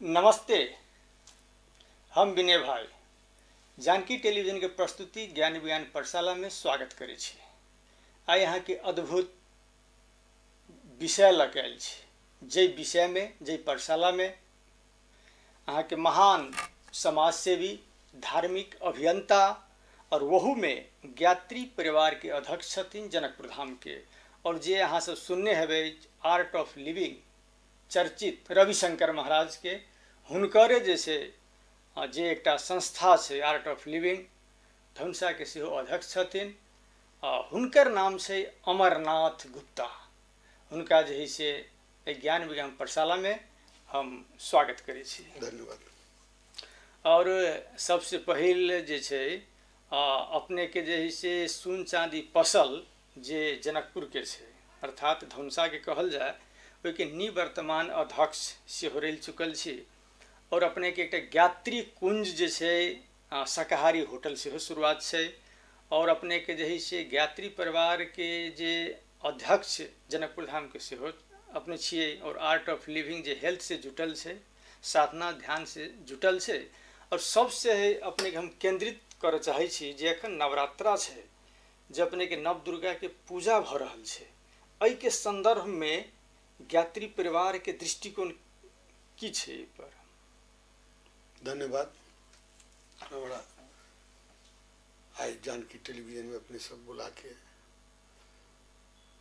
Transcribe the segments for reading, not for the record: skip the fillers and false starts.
नमस्ते, हम विनय भाई जानकी टेलीविजन के प्रस्तुति ज्ञान विज्ञान पाठशाला में स्वागत करै छी। आइ यहाँ के अद्भुत विषय लग आयल छी। जै विषय में जै पाठशाला में अहाँ के महान समाजसेवी, धार्मिक अभियंता और वहू में ज्ञात्री परिवार के अध्यक्ष छथिन जनकपुर धाम के, और जे अहाँ सब सुनने हेबै आर्ट ऑफ लिविंग चर्चित रविशंकर महाराज के, हुनकरे जैसे जे एकटा संस्था छै आर्ट ऑफ लिविंग धनुषा के सेहो अध्यक्ष छथिन। हुनकर नाम छै अमरनाथ गुप्ता। हुनका जे है से ज्ञान विज्ञान पाठशाला में हम स्वागत करै छी। धन्यवाद। और सबसे पहिल जे छै अपने के जे है से सोन चांदी पसल जे जनकपुर के छै अर्थात धनुषा के कहल जाए, ओहि के निवर्तमान अध्यक्ष सेहो रहि चुकल छी। और अपने के एक ज्ञात्री कुंज जे छै शाकाहारी होटल सेहो शुरुआत छै। और अपने के जे है से ज्ञात्री परिवार के जे अध्यक्ष जनकपुर धाम के सेहो अपने छियै। और art of living J health से जुटल छै, साधना ध्यान से जुटल छै। और सबसे अपने के हम केंद्रित करऽ चाहै छी जे एखन नवरात्रा छै, जे अपने के नव दुर्गा के पूजा भ रहल छै, एहि के संदर्भ में ज्ञात्री परिवार के दृष्टिकोण की छै एहि पर? धन्यवाद। हमारा आज जानकी टेलीविजन में अपने सब बुला के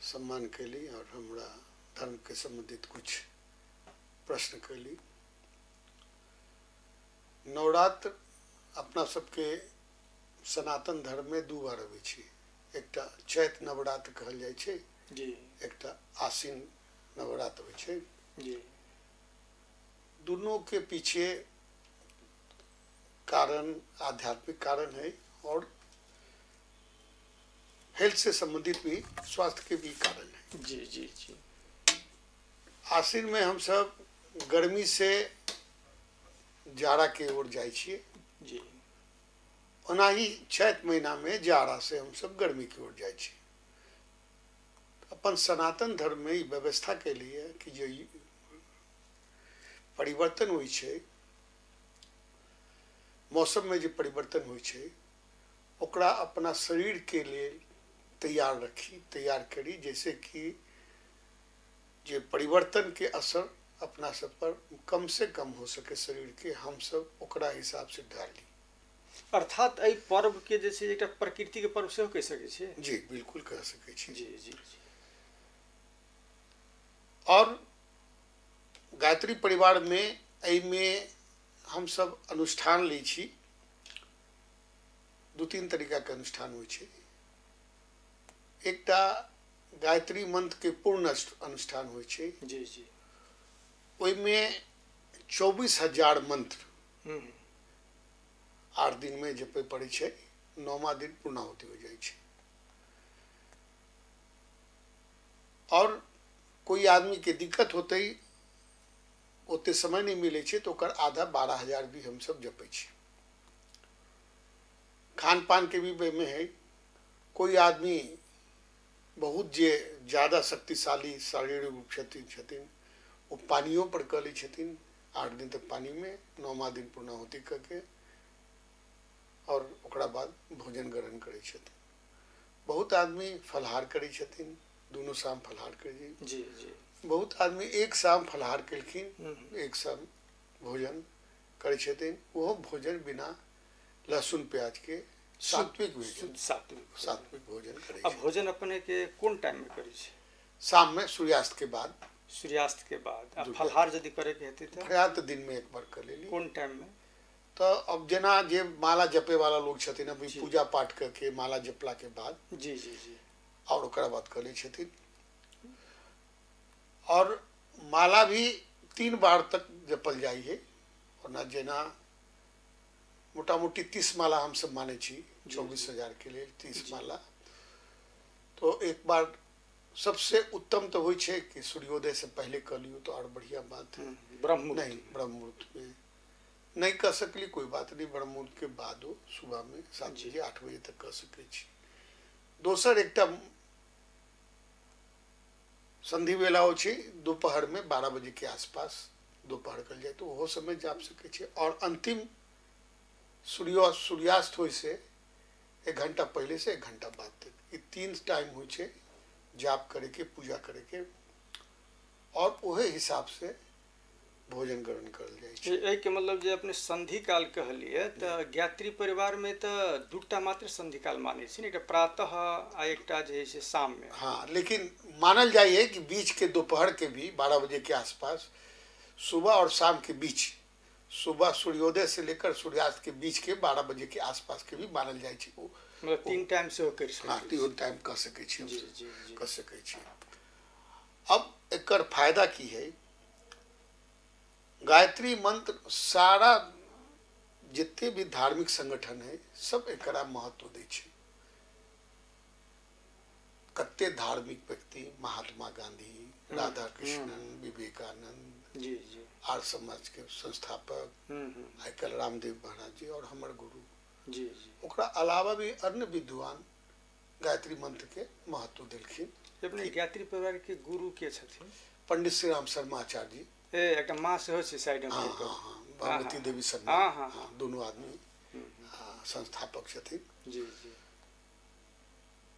सम्मान कैली और हमारा धर्म के संबंधित कुछ प्रश्न कैली। नवरात्र अपना सबके सनातन धर्म में दू बार अबै छै। एकटा चैत नवरात्र कहल जाइ छै जी, एकटा आश्विन नवरात्र होइ छै जी। दोनों के पीछे कारण आध्यात्मिक कारण है और हेल्थ से संबंधित भी, स्वास्थ्य के भी कारण है। जी जी जी। आश्विन में हम सब गर्मी से जाड़ा के ओर जाइ छियै जी। ओना ही चैत महीना में जाड़ा से हम सब गर्मी की ओर जाइ छियै। अपन सनातन धर्म में ई व्यवस्था के लिए कि जो परिवर्तन होइ छै, मौसम में जो परिवर्तन होइ छै, ओकरा अपना शरीर के लिए तैयार करी, जैसे कि जे परिवर्तन के असर अपना सब पर कम से कम हो सके शरीर के, हम सब ओकरा हिसाब से डाली। अर्थात एहि पर्व के जे छै एकटा प्रकृति के पर्व सेहो कहि सकै छियै। जी बिल्कुल कह सकै छी। जी जी जी। और गायत्री परिवार में एहिमे हम सब अनुष्ठान लै छी। दू तीन तरीका के अनुष्ठान होइ छै। एकटा गायत्री मंत्र के पूर्ण अनुष्ठान होइ छै। जी जी। ओहिमे 24,000 मंत्र 8 दिन में जपे पड़े छै। 9वां दिन पूर्णाहुति हो जाइ छै। और कोई आदमी के दिक्कत होते ही ओते समय नहीं मिले छै तो ओकर आधा 12,000 भी हम सब जपे छी। खान पान के भी में है। कोई आदमी बहुत जे ज्यादा शक्तिशाली शारीरिक रूप छथिन वो पानियों पर कर लै छथिन 8 दिन तक पानी में, 9वां दिन पूर्णाहुति करके और ओकरा बाद भोजन ग्रहण करै छथिन। बहुत आदमी फलाहार करै छथिन, दोनों शाम फलाहार करै जी जी। बहुत आदमी एक शाम फलाहार केलखिन, एक शाम भोजन करै छथिन। वो भोजन बिना लहसुन प्याज के सात्विक भोजन करै छथिन। अब भोजन अपने के कोन टाइम में करै छै? शाम में सूर्यास्त के बाद। सूर्यास्त के बाद। अब फलाहार यदि करे के हेतै त फलाहार तो दिन में एक बार कर लेली। कोन टाइम में? तो अब जना जे माला जपे वाला लोग छथिन, अभी पूजा पाठ करके माला जपला के बाद जी जी जी और ओकरा बाद कर लै छथिन। और माला भी 3 बार तक जपल जाइ है। और ना जेना मोटा मोटी 30 माला हम सब माने छी। 24,000 के लिए 30 माला। तो एक बार सबसे उत्तम तो होइ छै कि सूर्योदय से पहले कर लियो तो और बढ़िया बात है। ब्रह्म मुहूर्त में नहीं कर सकली कोई बात नहीं, ब्रह्म मुहूर्त के बाद हो सुबह में 7 बजे 8 बजे तक कर सकै छी। दोसर एकटा संधि बेला हो दोपहर में 12 बजे के आसपास दोपहर कल जाए तो वो समय जाप सके छे। और अंतिम सूर्यास्त होय से 1 घंटा पहले से 1 घंटा बाद तक, ये 3 टाइम होय छे जाप करे के, पूजा करे के, और ओहे हिसाब से भोजन ग्रहण करल जाय छे। एहि के मतलब जे अपने संधि काल कहलिए तऽ ज्ञात्री परिवार में तऽ दूटा मात्र संधि काल माने छी, एकटा प्रातः आ एकटा जे है से शाम में। हाँ, लेकिन मानल जाए है कि बीच के दोपहर के भी 12 बजे के आसपास, सुबह और शाम के बीच, सुबह सूर्योदय से लेकर सूर्यास्त के बीच के 12 बजे के आसपास के भी मानल जाए छे। मतलब 3 टाइम से कर सके। हाँ, 3 टाइम कह सके छी, जी जी जी। कह सके छी। अब एकर फायदा की है? गायत्री मंत्र सारा जितने भी धार्मिक संगठन है सब एकरा महत्व दे छे। कते धार्मिक व्यक्ति, महात्मा गांधी, राधा कृष्णन, विवेकानंद, जी जी, आर्य समाज के संस्थापक, आजकल रामदेव महाराज जी और हमर गुरु, जी जी, ओकरा अलावा भी अन्य विद्वान गायत्री मंत्र के महत्व देलखिन। अपने गायत्री परिवार के गुरु के छथिन? पंडित श्री राम शर्मा आचार्य जी। एकटा माँ सेहो छै साइड में। हाँ हाँ हाँ, भगवती देवी शर्मा। हाँ हाँ, हाँ, दोनों आदमी संस्थापक छथिन। जी जी।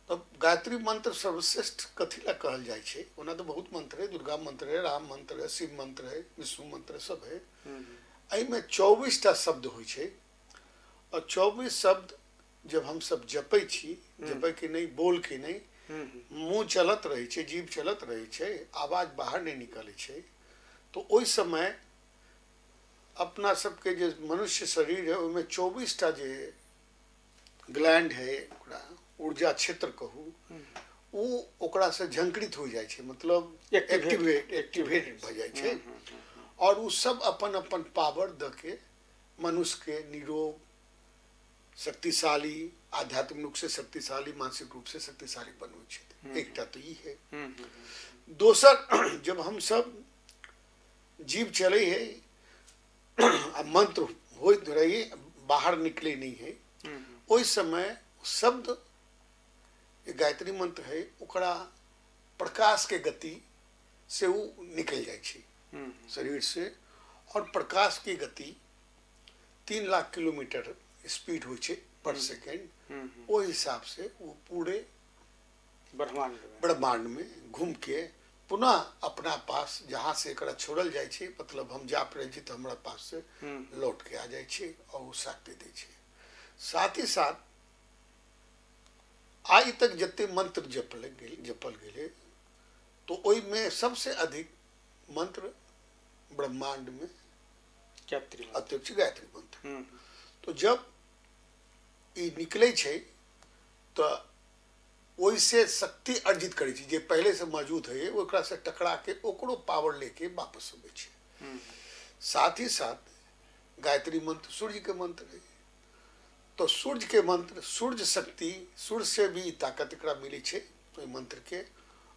तब गायत्री मंत्र सर्वश्रेष्ठ कथी ला कहल जाय छे? ओना तो बहुत मंत्र है, दुर्गा मंत्र है, राम मंत्र है, शिव मंत्र है, विष्णु मंत्र सब है। एहि में 24 टा शब्द होय छे, और 24 शब्द जब हम सब जपै छी, जपै के नहीं, बोल के नहीं, मुंह चलत रहे छे, जीभ चलत रहे छे, आवाज बाहर नहीं निकले छे, तो ओइ समय अपना सबके जे मनुष्य शरीर है ओमे 24 टा जे ग्लैंड है, ओकरा ऊर्जा क्षेत्र कहू, वो ओकरा से झंकृत हो जाए छे, मतलब एक्टिवेट भ जाए छे, और वो सब अपन अपन पावर द के मनुष्य के निरोग, शक्तिशाली, आध्यात्मिक रूप से शक्तिशाली, मानसिक रूप से शक्तिशाली बनवे छे। एकटा तो ई है। दोसर, जब हम सब जीव चले है, मंत्र होइत रही, बाहर निकले नहीं है, ओइ समय शब्द गायत्री मंत्र है, ओकरा प्रकाश के गति से वो निकल जाए छे शरीर से, और प्रकाश की गति 3 लाख किलोमीटर स्पीड हो छे पर सेकेंड। वो हिसाब से वो पूरे ब्रह्मांड में घूम के पुनः अपना पास, जहाँ से एकरा छोड़ल जाए छे, मतलब हम जाप रहे छी तो हमारा पास से लौट के आ जाए छे और वो शक्ति दे छे। साथ ही साथ आज तक जितने मंत्र जपल गेले, तो ओइ में सबसे अधिक मंत्र ब्रह्मांड में अत्यक्ष गायत्री मंत्र। तो जब ये निकले छे तो ओइसे शक्ति अर्जित करे छे, जे पहले से मौजूद है ओकरा से टकरा के ओकरो पावर लेके वापस आवे छे। साथ ही साथ गायत्री मंत्र सूर्य के मंत्र है, तो सूर्य के मंत्र, सूर्य शक्ति, सूर्य से भी ताकत एकरा मिली छे तो मंत्र के,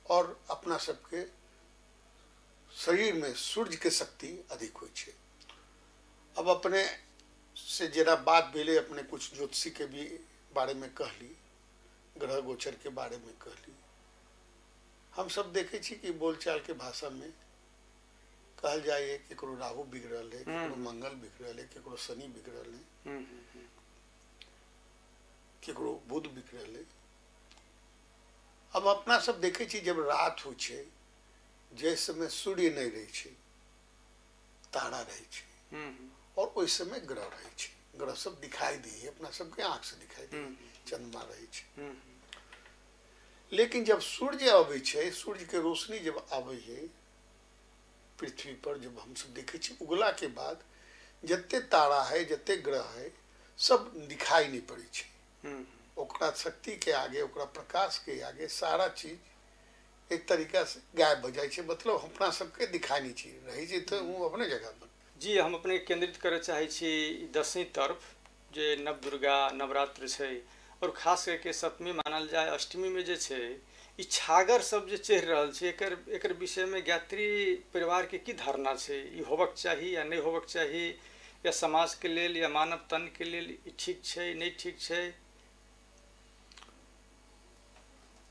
और अपना सबके शरीर में सूर्य के शक्ति अधिक होय छे। अब अपने से जरा बात भेले, अपने कुछ ज्योतिषी के भी बारे में कहली, ग्रह गोचर के बारे में कहली। हम सब देखे छी कि बोलचाल के भाषा में कहल जाए, केकरो राहु बिगड़ल है, केकरो मंगल बिगड़ल है, केकरो शनि बिगड़ल है, केकरो बुध बिगड़ल है। अब अपना सब देखे छी जब रात हो छे, जैसे समय सूर्य नहीं रहे छे, तारा रहे छे, और उस समय ग्रह रहे छे, ग्रह सब दिखाई दी, अपना सबके आंख से दिखाई दी, चंद्रमा रहे छे। लेकिन जब सूर्य आवे छे, सूर्य के रोशनी जब आवे है पृथ्वी पर, जब हम सब देखे छी उगला के बाद जत्ते तारा है, जत्ते ग्रह है, सब दिखाई नहीं पड़े छे। ओकरा शक्ति के आगे, ओकरा प्रकाश के आगे सारा चीज एक तरीका से गायब हो जाए छे, मतलब अपना सबके दिखाई नहीं चाहिए रही छे, तो वो अपने जगह पर। जी, हम अपने केंद्रित करे चाहे छी दसवीं तरफ, जे नव दुर्गा नवरात्र छे, और खास करके सप्तमी मानल जाए, अष्टमी में जे छे ई छागर सब जे चढ़ रहल छे, एकर विषय में गायत्री परिवार के की धारणा छे? ई होबक चाही या नहीं होबक चाही, या समाज के लेल या मानव तन के लेल ई ठीक छे नहीं ठीक छे?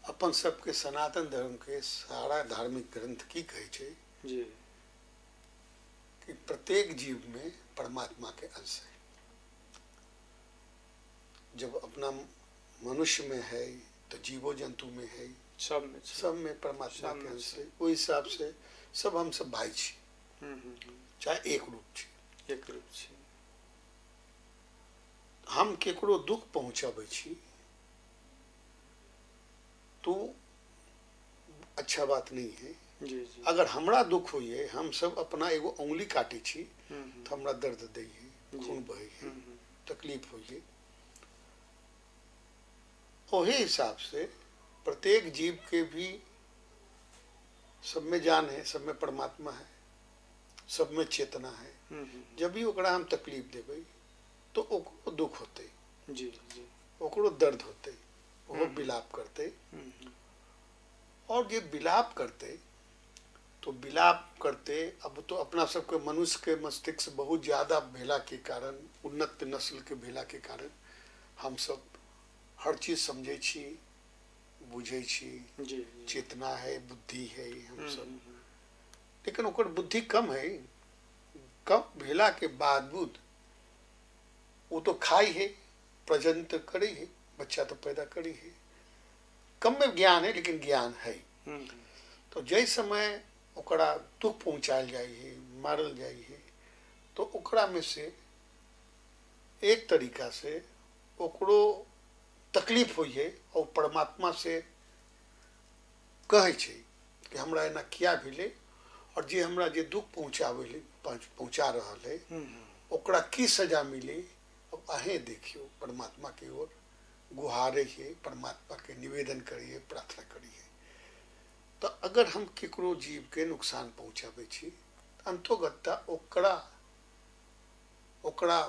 अपन सबके सनातन धर्म के सारा धार्मिक ग्रंथ की कहे छे जी, कि प्रत्येक जीव में परमात्मा के अंश है। जब अपना मनुष्य में है तो जीवो जंतु में है, सब में परमात्मा के अंश है। वही हिसाब से सब हम सब भाई छी, चाहे एक रूप छी। हम केकरो दुख पहुंचाबै छी तो अच्छा बात नहीं है। जी। अगर हमरा दुख होइए, हम सब अपना एगो उंगली काटे छी तो हमरा दर्द दैए, खून बहे, तकलीफ होइए। वही हिसाब से प्रत्येक जीव के भी सब में जान है, सब में परमात्मा है, सब में चेतना है। जब भी ओकरा हम तकलीफ देबै तो ओकरो दुख होते, जी, ओकरो दर्द होते, वो विलाप करते। और ये विलाप करते तो विलाप करते, अब तो अपना सबके मनुष्य के मस्तिष्क बहुत ज़्यादा भेला के कारण, उन्नत नस्ल के भेला के कारण हम सब हर चीज समझे छी, बुझे छी। जी। चेतना है, बुद्धि है हम सब, लेकिन ओकर बुद्धि कम है। कम भेला के बावजूद वो तो खाई है, प्रजनन तो करी है, बच्चा तो पैदा करी है। कम में ज्ञान है लेकिन ज्ञान है। तो जै समय ओकरा दुख पहुँचायल जाए है, मारल जाए है, तो ओकरा में से एक तरीका से ओकरो तकलीफ हुई है और परमात्मा से कहे छे कि हमरा एना किया भेले और जे हमरा जे दुख पहुँचा रहा है ओकरा की सजा मिले। अब अहें देखियो, परमात्मा की ओर गुहारे है, परमात्मा के निवेदन करिए, प्रार्थना करिए। तो अगर हम केकरो जीव के नुकसान पहुँचाबै छी, अंतोगत्ता ओकरा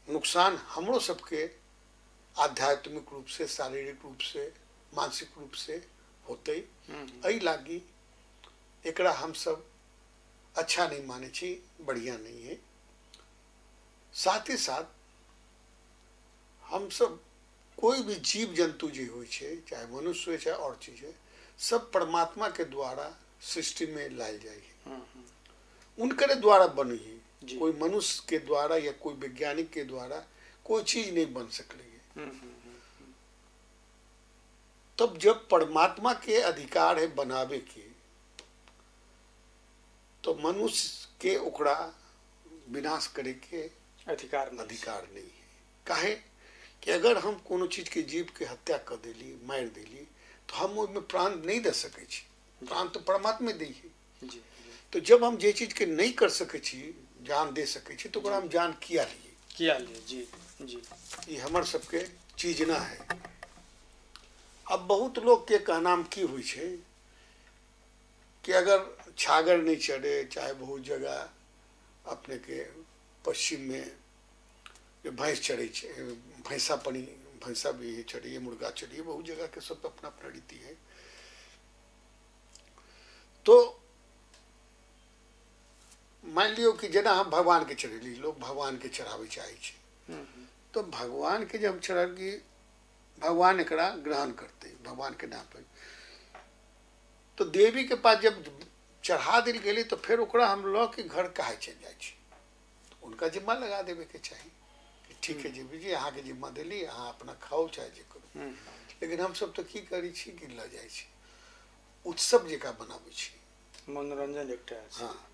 नुकसान हमरो सबके आध्यात्मिक रूप से, शारीरिक रूप से, मानसिक रूप से होते। एहि लागी एकरा हम सब अच्छा नहीं माने छी, बढ़िया नहीं है। साथ ही साथ हम सब कोई भी जीव जंतु जो हो, चाहे मनुष्य हो चाहे और चीज है, सब परमात्मा के द्वारा सृष्टि में लायल जाए, उनके द्वारा बनी है। कोई मनुष्य के द्वारा या कोई वैज्ञानिक के द्वारा कोई चीज नहीं बन सकती है। तब जब परमात्मा के अधिकार है बनावे के, तो मनुष्य के ओकरा विनाश करे के अधिकार नहीं है। काहे कि अगर हम कोनो चीज के जीव के हत्या कर देली, मार देली, तो हम उसमें प्राण नहीं दे सके छी। प्राण तो परमात्मा दी है। तो जब हम जे चीज के नहीं कर सके छी, जान दे सके छी, तो ओकरा हम जान किया लिए। जी। ये हमर सबके चीज ना है। अब बहुत लोग के कहनाम की हुई है कि अगर छागर नहीं चढ़े, चाहे बहुत जगह अपने के पश्चिम में भैंस चढ़े, भैंसा भी चढ़ी, मुर्गा चढ़ी, बहुत जगह के सब अपना अपना रीति है। तो मान लियो कि जना हम भगवान के चढ़ेली, लोग भगवान के चढ़ावे चाहे, तो भगवान के जब चढ़ी, भगवान एकरा ग्रहण करते, भगवान के नाम पर। तो देवी के पास जब चढ़ा दिल गई तो फिर ओकरा हम लोग के घर काहे चल जाए, तो उनका जिम्मा लगा देवे के चाहिए कि ठीक है देवी जी, अहाँ के जिम्मा दिली, अहाँ अपना खाओ चाहे जे करो। लेकिन हम सब तो की करी छी कि ल जाए छी, उत्सव जका बनावे छी, मनोरंजन एकटा। हाँ,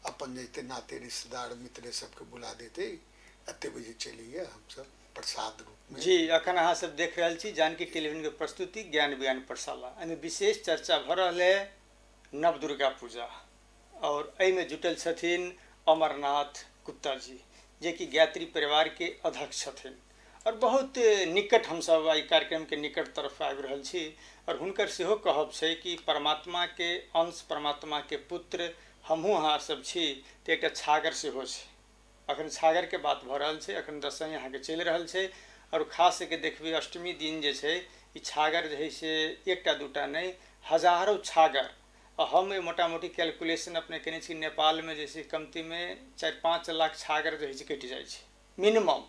अपन जैते नाते रिश्तेदार मित्र सबके बुला देते, एते बजे चलिए हम सब प्रसाद रूप में। जी, अखन अहाँ सब देख रहे छी जानकी टेलीविजन के प्रस्तुति ज्ञान विज्ञान पाठशाला। एहिमे विशेष चर्चा भ रहल है नव दुर्गा पूजा, और एहिमे जुटल छथिन अमरनाथ गुप्ता जी, जे कि गायत्री परिवार के अध्यक्ष छथिन, और बहुत निकट हम सब एहि कार्यक्रम के निकट तरफ आबि रहल छी। और हुनकर सेहो कहब छै कि परमात्मा के अंश, परमात्मा के पुत्र हमहूँ अहाँ सब छी, तो एक छागर सेहो छै। अखन छागर के बात भ रहल छै, अखन दशमी अहाँ के चलि रहल छै, और खास के देखबी अष्टमी दिन जे छै ई छागर जे है से एकटा दूटा नहीं, हजारों छागर। हम मोटा मोटी कैलकुलेशन अपने केने छी, नेपाल में जैसे कमती में 4-5 लाख छागर जो है कटि जाइ छै मिनिमम,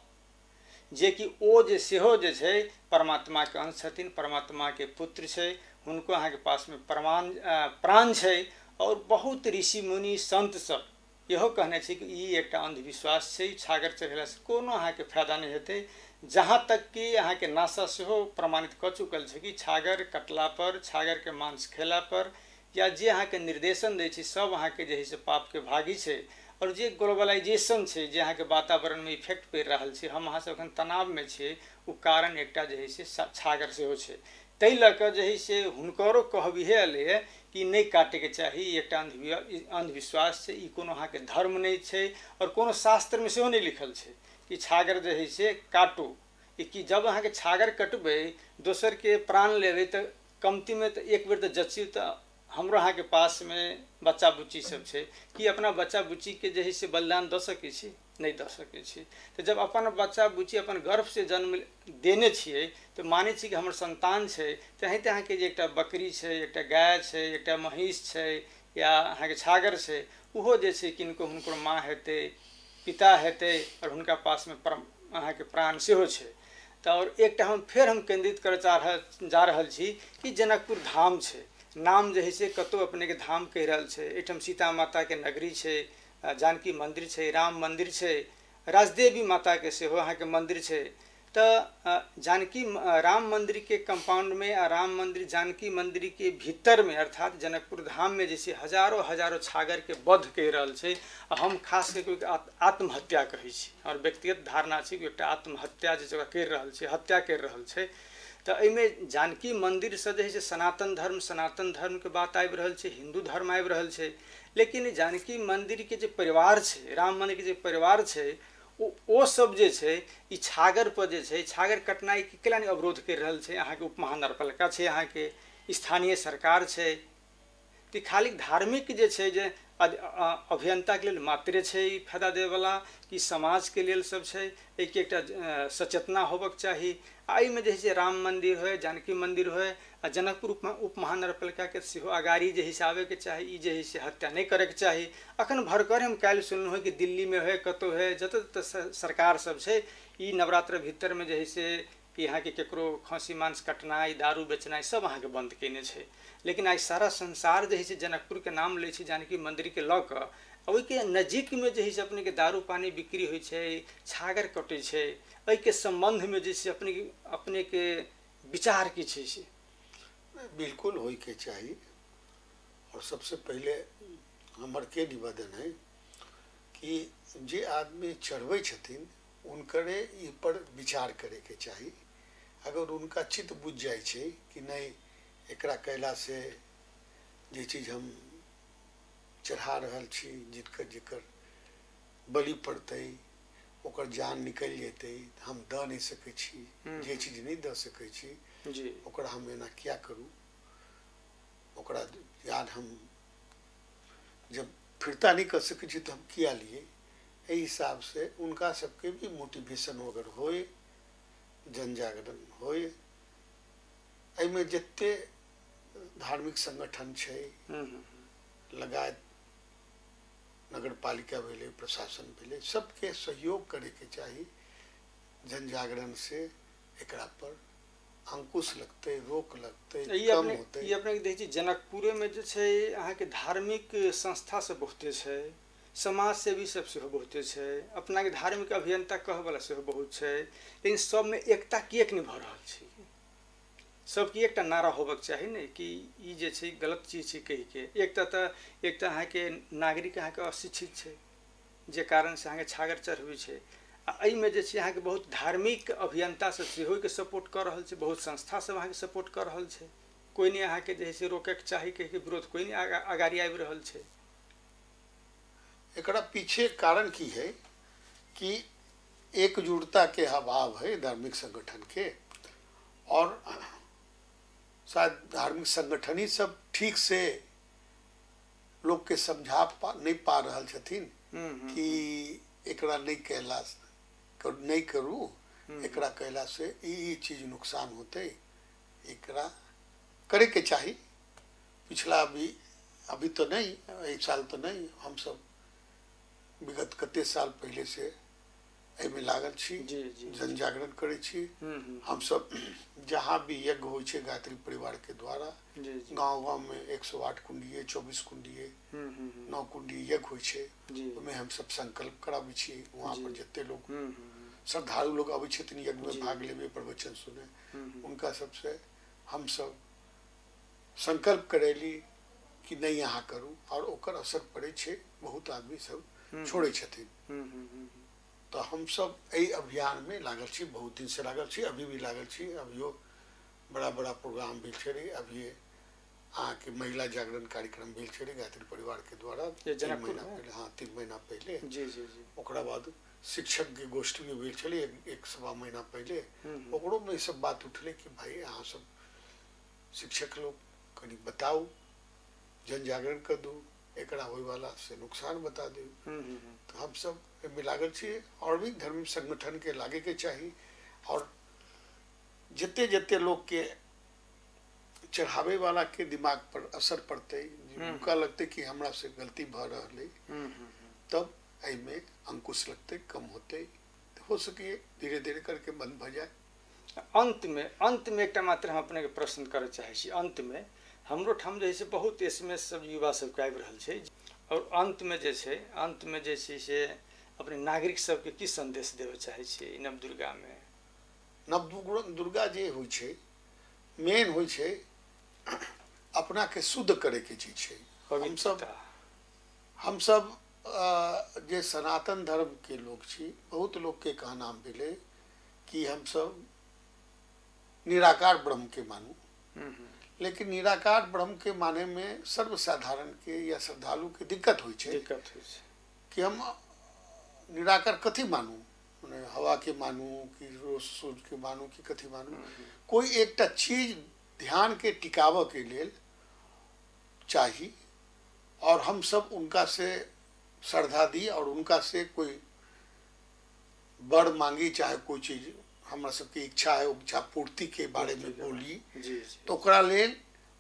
जे कि ओ जे सेहो जे छै परमात्मा के अंश छथिन, परमात्मा के पुत्र छै, हुनको अहाँ के पास में प्राण छै। और बहुत ऋषि मुनि संत सब इहो कहने छी कि ई एकटा अंधविश्वास छै। छागर चढ़ेला से कोनो अहाँके फायदा नहीं हेतै। जहाँ तक कि अहाँके नासा सेहो प्रमाणित कऽ चुकल छै कि छागर कटला पर, छागर के मांस खेला पर या जे अहाँके निर्देशन दै छै सब अहाँके जे है से पाप के भागी छै। और जे ग्लोबलाइजेशन छै, जे अहाँके वातावरण में इफेक्ट पड़ि रहल छै, हम अहाँ सब एखन तनाव में छियै, ओ कारण एकटा जे है से छागर सेहो छै। ताहि लऽ कऽ जे है से हुनकरो कहब इहे अयलै कि नहीं काटे के चाही, एकटा अंधविश्वास छै, ई कोनो अहाँके धर्म नहीं छै और कोनो शास्त्र में सेहो नहीं लिखल छै कि छागर जे है से काटू। कि जब अहाँके छागर कटबै, दोसर के प्राण लेबै तऽ कमती में तऽ एक बेर तऽ जचियौ। तऽ हमरो अहाँके पास में बच्चा बुच्ची सब छै कि अपना बच्चा बुच्ची के जे है से बलिदान दऽ सकै छी? नहीं दऽ सकै छी। तऽ जब अपन बच्चा बुच्ची अपन गर्भ से जन्म देने छियै तऽ मानै छी कि हमर संतान छै। तेनाहिते अहाँके जे एकटा बकरी छै, एकटा गाय छै, एकटा महीष छै या अहाँके छागर छै, ओहो जे छै किनको हुनकर माँ हेतै, पिता हेतै और हुनका पास में अहाँके प्राण सेहो छै। तऽ और एकटा हम केंद्रित करऽ जा रहल छी कि जनकपुर धाम छै। नाम जे है से कतौ अपने के धाम कहि रहल छै। एहिठाम सीता माता के नगरी छै, जानकी मंदिर छै, राम मंदिर छै, राजदेवी माता के सेहो अहाँके मंदिर छै। तऽ जानकी राम मंदिर के कंपाउंड में आ राम मंदिर जानकी मंदिर के भीतर में अर्थात जनकपुर धाम में जैसे हजारों हजारों छागर के वध कहि रहल छै। हम खास करके आत्महत्या कहै छी और व्यक्तिगत धारणा छै कि एकटा आत्महत्या जे करि रहल छै, हत्या करि रहल छै। तऽ एहिमे जानकी मंदिर से जे है से सनातन धर्म के बात आबि रहल छै, हिंदू धर्म आबि रहल छै। लेकिन जानकी मंदिर के जे परिवार छै, राम मंदिर के जे परिवार छै, ओ सब जे छै ई छागर पर जे छै, छागर कटनाई के केला नहीं अवरोध करि रहल छै। अहाँके उप महानगरपालिका छै, अहाँके स्थानीय सरकार छै। तऽ खाली धार्मिक जे छै जे अभियंता के लेल मात्रे छै ई फायदा देवला कि समाज के लेल सब छै? एहिके एकटा सचेतना होबक चाही। एहिमे जे है से राम मंदिर होय, जानकी मंदिर होय आ जनकपुर उप महानगरपालिका के सेहो अगाड़ी जे है से आबे के चाही। ई जे है से हत्या नहीं करे के चाही। अखन भरकर हम काल्हि सुनलहुँ है कि दिल्ली में होय, कतौ होय, जतऽ सरकार सब छै ई नवरात्र भीतर में जे है से यहाँ के केकरो खसी मांस कटनाई, दारू बेचनाई सब अहाँके बंद केने छै। लेकिन आई सारा संसार जे है से जनकपुर के नाम लै छै जानकी मंदिर के लऽ कऽ, ओहिके नजदीक में जे है से अपने के दारू पानी बिक्री होइ छै, छागर कटै छै। एहिके संबंध में जे से अपने के विचार की छै से? बिल्कुल होय के चाहिए। और सबसे पहले हमर के निवेदन है कि जे आदमी चढ़बै छथिन उनकरे ई पर विचार करे के चाही। अगर उनका चित्त बुझ जाए छै कि नहीं एकरा कैला से जे चीज हम चढ़ा रहल छी, जिकर बलि पड़तै, ओकर जान निकल जेतै, हम दऽ नहीं सकै छी, जे चीज नहीं दऽ सकै छी ओकरा हम एना क्या करूँ, ओकरा याद हम जब फिरता नहीं कर सकै छी तो हम किया लिए। एहि हिसाब से उनका सबके भी मोटिवेशन अगर होए, जन जागरण होए। एहिमे जते धार्मिक संगठन छै, लगायत नगर पालिका भेले, प्रशासन भेले, सबके सहयोग करे के चाही। जन जागरण से एकरा पर अंकुश लगते, रोक लगते, कम होते। ये अपने देखिए जनकपुरे में जो छै अहाँके धार्मिक संस्था सब बहुते छै, समाज सेवी सब सेहो बहुते छै, अपना के धार्मिक अभियंता कहै वाला सेहो बहुत छै। लेकिन सब में एकता किएक नहीं भऽ रहल छै? सबके एकटा नारा होबक चाही ने कि ई जे छै गलत चीज छै कहि के। एकटा अहाँके नागरिक अहाँके अशिक्षित छै, जे कारण से अहाँके छागर चढ़बै छै। आ एहिमे जे छै अहाँके बहुत धार्मिक अभियंता सब सेहो के सपोर्ट कऽ रहल छै, बहुत संस्था सब अहाँके सपोर्ट कऽ रहल छै। कोई नहीं अहाँके जे है से रोके के चाही कहि के विरोध कोई नहीं अगाड़ी आबि रहल छै। एकरा पीछे कारण की है कि एकजुटता के अभाव है धार्मिक संगठन के। और शायद धार्मिक संगठन ही सब ठीक से लोग के समझा नहीं पा रहल छथिन कि एकरा नहीं कहला नहीं करू, एकरा कहला से ई चीज नुकसान होते, एकरा करे के चाही। पिछला अभी तो नहीं, एक साल तो नहीं, हम सब विगत कते साल पहले से एहिमे लागल छी, जी जी जन जागरण करै छी। हम सब जहाँ भी यज्ञ होइ छै गायत्री परिवार के द्वारा, जी जी गांव गांव में 108 कुंडीय 24 कुंडीय 9 कुंडीय यज्ञ होइ छै, जी ओहिमे हम सब संकल्प कराबै छी। वहाँ जी पर जते लोग श्रद्धालु लोग अबै छथिन यज्ञ में जी भाग लेबे, प्रवचन सुने, उनका सबसे हम सब संकल्प करेली कि नहीं यहाँ करूँ, और ओकर असर पड़े छै, बहुत आदमी सब छोड़े छथिन। तो हम सब एहि अभियान में लागल छी, बहुत दिन से लागल छी, अभी भी लागल छी। अभियो बड़ा बड़ा प्रोग्राम भेल छलै, अभी अहाँ के महिला जागरण कार्यक्रम भेल छलै गायत्री परिवार के द्वारा 3 महीना पहले। हाँ, 3 महीना पहले। जी जी जी ओकरा बाद शिक्षक के गोष्ठी भी भेल छलै एक सवा महीना पहले। ओकरो में सब बात उठले कि भाई अहाँ सब शिक्षक लोग कनी बताओ, जन जागरण कर दू, एकरा होय वाला से नुकसान बता दू। तो हम सब एहिमे लागल छी, और भी धर्म संगठन के लागे के चाहिए, और जते जते लोग के चढ़ावे वाला के दिमाग पर असर पड़ते, उनका लगते कि हमरा से गलती भ रहले, तब एहिमे अंकुश लगते, कम होते, हो सके धीरे धीरे करके बंद भ जाए। अंत में एक मात्र हम अपने के प्रश्न करे चाहे छी। अंत में हमरो ठाम जे छै बहुत एसएमएस सब युवा सब आबि रहल छै, और अंत में जे छै से अपने नागरिक सबके की संदेश देवे चाहे छी नव दुर्गा में? नव दुर्गा जे होइ छै, मेन होइ छै अपना के शुद्ध करे के चीज छै। हम सब जे सनातन धर्म के लोग छी, बहुत लोग के कहना भेले कि हम सब निराकार ब्रह्म के मानू, लेकिन निराकार ब्रह्म के माने में सर्वसाधारण के या श्रद्धालु के दिक्कत होइ छै कि हम निराकार कथी मानू, हवा के मानू कि रोज सूर्य के मानू कि कथी मानू। कोई एकटा चीज ध्यान के टिकाव के लेल चाहिए, और हम सब उनका से श्रद्धा दी, और उनका से कोई वर मांगी, चाहे कोई चीज हमरा सबके इच्छा है, इच्छा पूर्ति के बारे में बोली, तो ओकरा लेल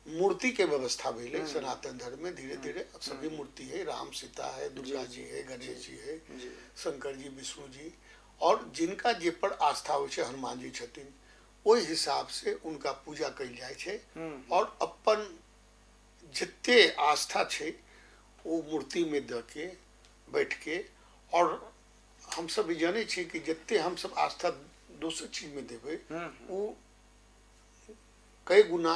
मूर्ति के व्यवस्था भेले सनातन धर्म में। धीरे धीरे सभी मूर्ति है, राम सीता है, दुर्गा जी है, गणेश जी है, शंकर जी, विष्णु जी, और जिनका जे पर आस्था हो छै, हनुमान जी छथिन, ओहि हिसाब से उनका पूजा कइल जाय छै, और अपन जते आस्था छै वो मूर्ति में द के बैठ के, और हम सब जाने छी कि जते हम सब आस्था दोसर चीज में देवे, वो कई गुना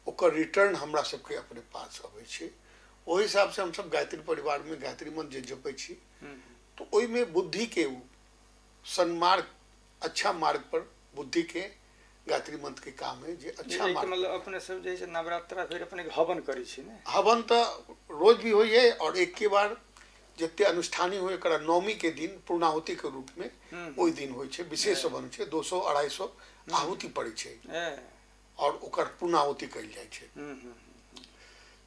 ओकर रिटर्न हमरा सबके अपने पास अबै छै। ओहि हिसाब से हम सब गायत्री परिवार में गायत्री मंत्र जे जपै छी, तो ओहि में बुद्धि के सन्मार्ग, अच्छा मार्ग पर बुद्धि के गायत्री मंत्र के काम है, जे अच्छा मार्ग। मतलब अपने सब जे नवरात्रा फिर अपने हवन करै छी ने? हवन तो रोज भी होइए, और एक के बार जते अनुष्ठानी हो, एकरा नवमी के दिन पूर्णाहुति के रूप में ओहि दिन होइ छै, विशेष हवन छै, 200-250 आहुति पड़ै छै, और ओकर पूर्णाहुति कइल जाय छै।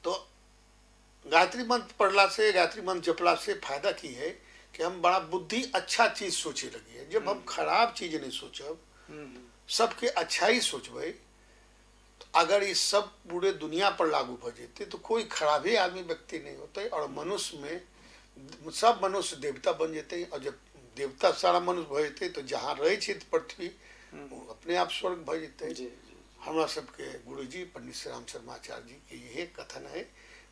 तो गायत्री मंत्र पढ़ला से, गायत्री मंत्र जपला से फायदा की है कि हम बड़ा बुद्धि अच्छा चीज सोचे लगी है। जब हम खराब चीज नहीं सोचब, सबके अच्छा ही सोचबे, तो अगर ये सब पूरे दुनिया पर लागू हो जाते तो कोई खराबे आदमी व्यक्ति नहीं होते, और मनुष्य में सब मनुष्य देवता बन जाते। और जब देवता सारा मनुष्य भ जाते, तो जहाँ रहे पृथ्वी अपने आप स्वर्ग भ जाते। हमरा सबके गुरुजी पंडित श्री राम शर्माचार्य जी के यही कथन है,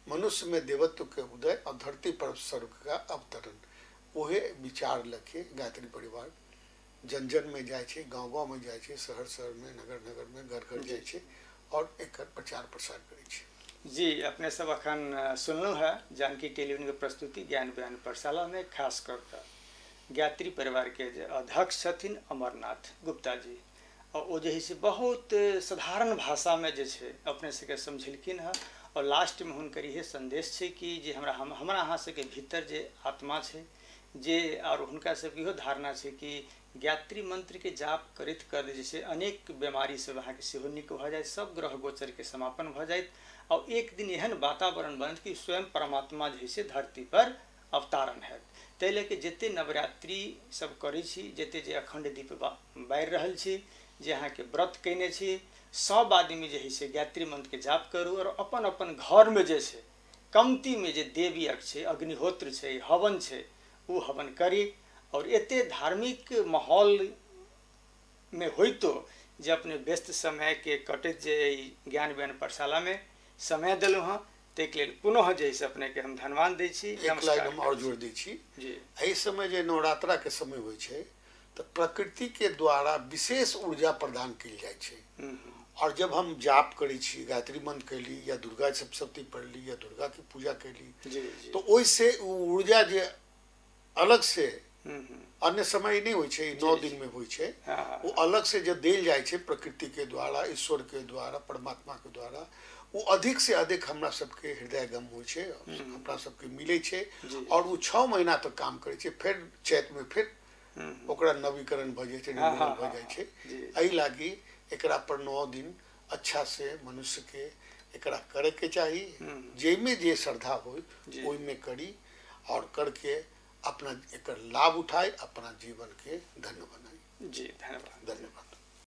मनुष्य में देवत्व के उदय और धरती पर स्वर्ग का अवतरण। वही विचार लखे गायत्री परिवार जन जन में जाए छे, गाँव गाँव में जाए छे, शहर शहर में, नगर नगर में, घर घर जाए छे, और एक प्रचार प्रसार करे छे। जी, अपने सब अखन सुनलू है जानकी टेलीविजन के प्रस्तुति ज्ञान बयान पाठशाला में, खास कर गायत्री परिवार के अध्यक्ष छथिन अमरनाथ गुप्ता जी, और वो जे है बहुत साधारण भाषा में जे है अपने सबके समझेलखिन है। और लास्ट में हुनकर यह संदेश है कि जे हमरा अहाँ सबके भीतर जे आत्मा है जे, और हुनका सबके इहो धारणा है कि गायत्री मंत्र के जाप करैत कर जैसे अनेक बीमारी सब अहाँ के सेहो निक भ जाए, सब ग्रह गोचर के समापन भ जाए, और एक दिन एहन वातावरण बनत कि स्वयं परमात्मा जे है धरती पर अवतारण है। तै लेके जते नवरात्रि सब करै छी, जते जे अखंड दीप बारि रहल छी, जे अहाँ के व्रत कयने छी, सब आदमी जे है से गायत्री मंत्र के जाप करू, और अपन अपन घर में जे कमती में जे देवी यज्ञ है, अग्निहोत्र है, हवन है, वो हवन करी, और एते धार्मिक माहौल में होई तो जे अपने व्यस्त समय के कटैत जे ई ज्ञान व्यान पाठशाला में समय देलहुँ हँ ताहिके लेल पुनः जे से अपने के हम धन्यवाद दै छी। एक लाइन हम और जोड़ दै छी जी एहि समय जे नवरात्रा के समय होइ छै तऽ प्रकृति के द्वारा विशेष ऊर्जा प्रदान कयल जाइ छै। और जब हम जाप करै छी, गायत्री मंत्र कैली या दुर्गा सप्तशती पढ़ली या दुर्गा की पूजा कैली जी जी तो ओहिसे ऊर्जा जे अलग से अन्य समय नहीं होइ छै, 9 दिन में होइ छै, वो अलग से जो देल जाइ छै प्रकृति के द्वारा, ईश्वर के द्वारा, परमात्मा के द्वारा, वो अधिक से अधिक हमरा सबके हृदयगम होइ छै, हमरा सबके मिलै छै और वो 6 महीना तक काम करै छै। फिर चैत में फिर ओकरा नवीकरण भ जाइ छै, रिन्यूअल भ जाइ छै। एहि लागी एकरा पर 9 दिन अच्छा से मनुष्य के एकरा करे के चाही, जेमे जे श्रद्धा हो ओइमे करी और करके अपना एकर लाभ उठाए, अपना जीवन के धन्य बनाई। जी धन्यवाद। धन्यवाद।